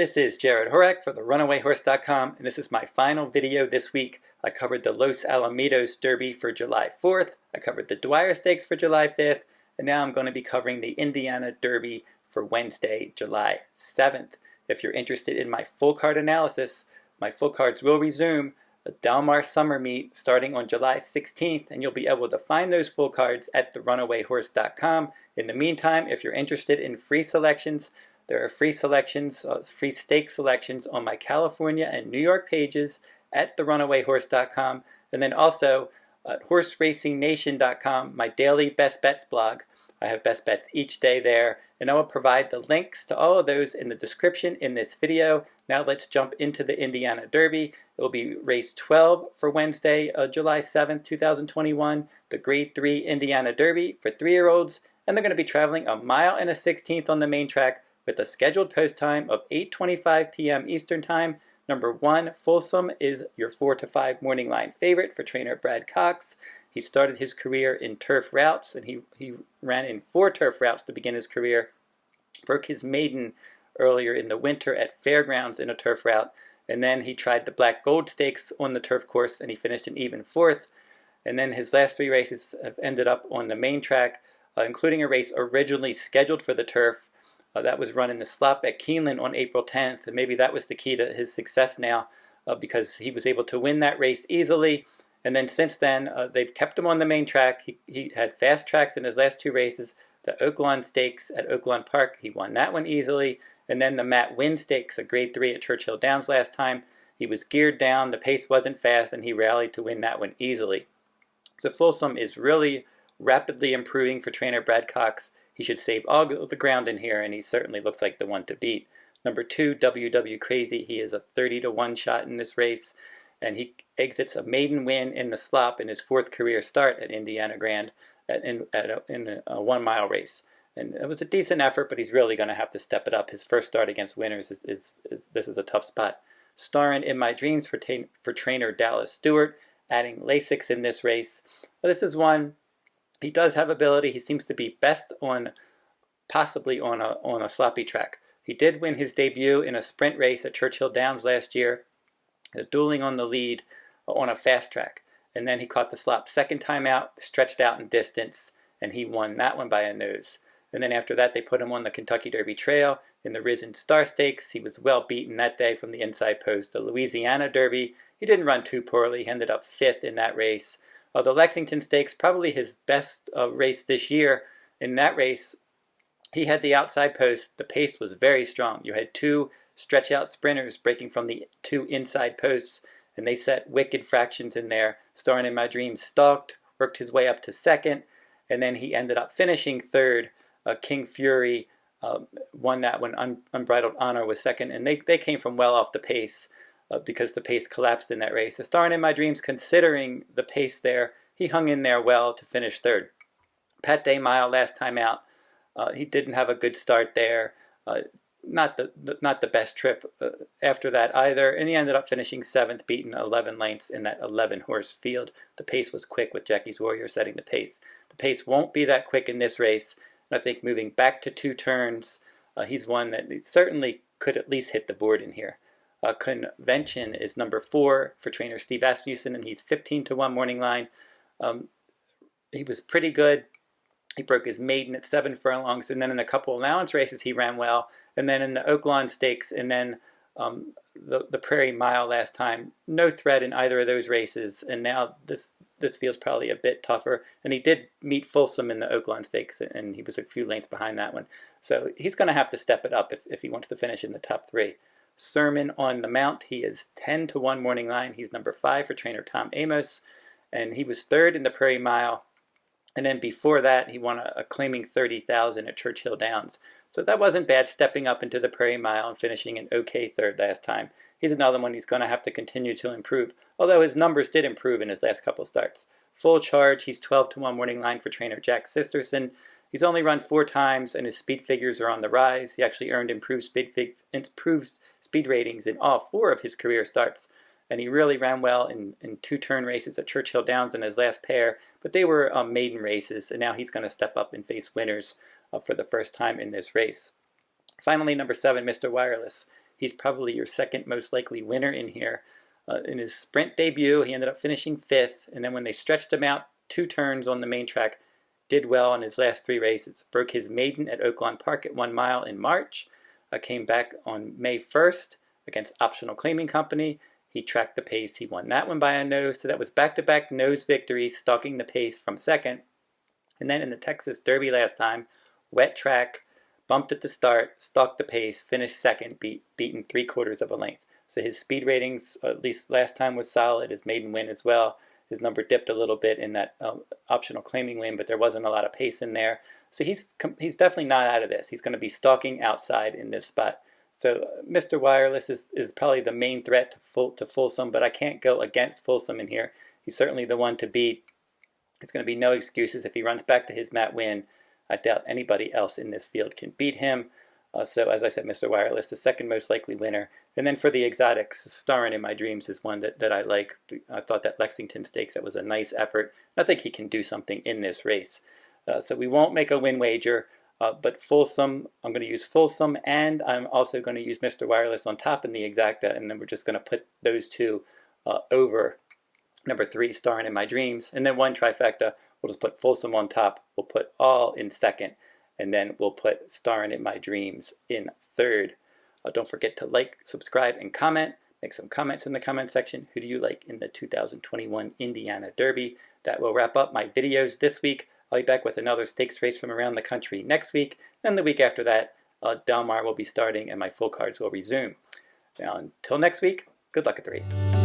This is Jarrod Horak for the RunawayHorse.com, and this is my final video this week. I covered the Los Alamitos Derby for July 4th, I covered the Dwyer Stakes for July 5th, and now I'm going to be covering the Indiana Derby for Wednesday, July 7th. If you're interested in my full card analysis, my full cards will resume the Del Mar Summer Meet starting on July 16th, and you'll be able to find those full cards at the RunawayHorse.com. In the meantime, if you're interested in free selections, there are free selections, free stake selections on my California and New York pages at therunawayhorse.com, and then also at horseracing.nation.com, my daily best bets blog. I have best bets each day there, and I will provide the links to all of those in the description in this video. Now let's jump into the Indiana Derby. It will be race 12 for Wednesday, July 7th, 2021, the Grade 3 Indiana Derby for 3-year-olds, and they're going to be traveling 1 1/16 on the main track with a scheduled post time of 8:25 p.m. Eastern Time. Number 1, Fulsome, is your 4 to 5 morning line favorite for trainer Brad Cox. He started his career in turf routes, and he ran in 4 turf routes to begin his career. Broke his maiden earlier in the winter at Fairgrounds in a turf route, and then he tried the Black Gold Stakes on the turf course, and he finished an even 4th. And then his last 3 races have ended up on the main track, including a race originally scheduled for the turf. That was run in the slop at Keeneland on April 10th, and maybe that was the key to his success now, because he was able to win that race easily. And then since then, they've kept him on the main track. He had fast tracks in his last 2 races. The Oaklawn Stakes at Oaklawn Park, he won that one easily. And then the Matt Winn Stakes, a Grade 3 at Churchill Downs last time. He was geared down, the pace wasn't fast, and he rallied to win that one easily. So Folsom is really rapidly improving for trainer Brad Cox. He should save all the ground in here, and he certainly looks like the one to beat. Number 2, WW Crazy. He is a 30-to-1 shot in this race, and he exits a maiden win in the slop in his 4th career start at Indiana Grand in a 1-mile race. And it was a decent effort, but he's really going to have to step it up. His first start against winners this is a tough spot. Starrininmydreams for trainer Dallas Stewart, adding Lasix in this race. But this is one. He does have ability. He seems to be best possibly on a sloppy track. He did win his debut in a sprint race at Churchill Downs last year, dueling on the lead on a fast track. And then he caught the slop second time out, stretched out in distance, and he won that one by a nose. And then after that, they put him on the Kentucky Derby Trail in the Risen Star Stakes. He was well beaten that day from the inside post. The Louisiana Derby, he didn't run too poorly. He ended up 5th in that race. The Lexington Stakes, probably his best race this year. In that race, he had the outside post. The pace was very strong. You had 2 stretch-out sprinters breaking from the 2 inside posts, and they set wicked fractions in there. Starrininmydreams stalked, worked his way up to 2nd, and then he ended up finishing 3rd. King Fury won that one. Unbridled Honor was 2nd, and they came from well off the pace. Because the pace collapsed in that race. Starrininmydreams, considering the pace there, he hung in there well to finish 3rd. Pat Day Mile last time out, he didn't have a good start there. Not the best trip after that either, and he ended up finishing 7th, beaten 11 lengths in that 11-horse field. The pace was quick with Jackie's Warrior setting the pace. The pace won't be that quick in this race, and I think moving back to 2 turns, he's one that certainly could at least hit the board in here. Convention is number 4 for trainer Steve Asmussen, and he's 15-to-1 morning line. He was pretty good. He broke his maiden at 7 furlongs, and then in a couple allowance races he ran well. And then in the Oaklawn Stakes, and then the Prairie Mile last time, no threat in either of those races. And now this feels probably a bit tougher. And he did meet Fulsome in the Oaklawn Stakes, and he was a few lengths behind that one. So he's going to have to step it up if he wants to finish in the top 3. Sermononthemount, he is 10-to-1 morning line. He's number 5 for trainer Tom Amos, and he was 3rd in the Prairie Mile. And then before that, he won a claiming 30,000 at Churchill Downs. So that wasn't bad, stepping up into the Prairie Mile and finishing an okay 3rd last time. He's another one he's going to have to continue to improve, although his numbers did improve in his last couple starts. Full Charge, he's 12-to-1 morning line for trainer Jack Sisterson. He's only run 4 times, and his speed figures are on the rise. He actually earned improved speed ratings in all 4 of his career starts. And he really ran well in 2 turn races at Churchill Downs in his last pair, but they were maiden races, and now he's going to step up and face winners for the first time in this race. Finally, number 7, Mr. Wireless. he's probably your second most likely winner in here. In his sprint debut, he ended up finishing 5th, and then when they stretched him out 2 turns on the main track, did well in his last 3 races. Broke his maiden at Oaklawn Park at 1 mile in March, came back on May 1st against Optional Claiming Company. He tracked the pace. He won that one by a nose, so that was back-to-back nose victories, stalking the pace from second. And then in the Texas Derby last time, wet track, bumped at the start, stalked the pace, finished second, beaten 3/4 of a length. So his speed ratings, at least last time, was solid. His maiden win as well. His number dipped a little bit in that Optional Claiming win, but there wasn't a lot of pace in there. So he's definitely not out of this. He's going to be stalking outside in this spot. So Mr. Wireless is probably the main threat to Fulsome, but I can't go against Fulsome in here. He's certainly the one to beat. It's going to be no excuses if he runs back to his mat win. I doubt anybody else in this field can beat him. So as I said, Mr. Wireless, the second most likely winner. And then for the exotics, Starrininmydreams is one that I like. I thought that Lexington Stakes, that was a nice effort. I think he can do something in this race. So we won't make a win wager, but Fulsome, I'm going to use Fulsome, and I'm also going to use Mr. Wireless on top in the exacta, and then we're just going to put those two over number 3, Starrininmydreams, and then one trifecta. We'll just put Fulsome on top. We'll put all in second, and then we'll put Starrininmydreams in third. Don't forget to like, subscribe, and comment. Make some comments in the comment section. Who do you like in the 2021 Indiana Derby? That will wrap up my videos this week. I'll be back with another stakes race from around the country next week. Then the week after that, Del Mar will be starting and my full cards will resume. Now, until next week, good luck at the races.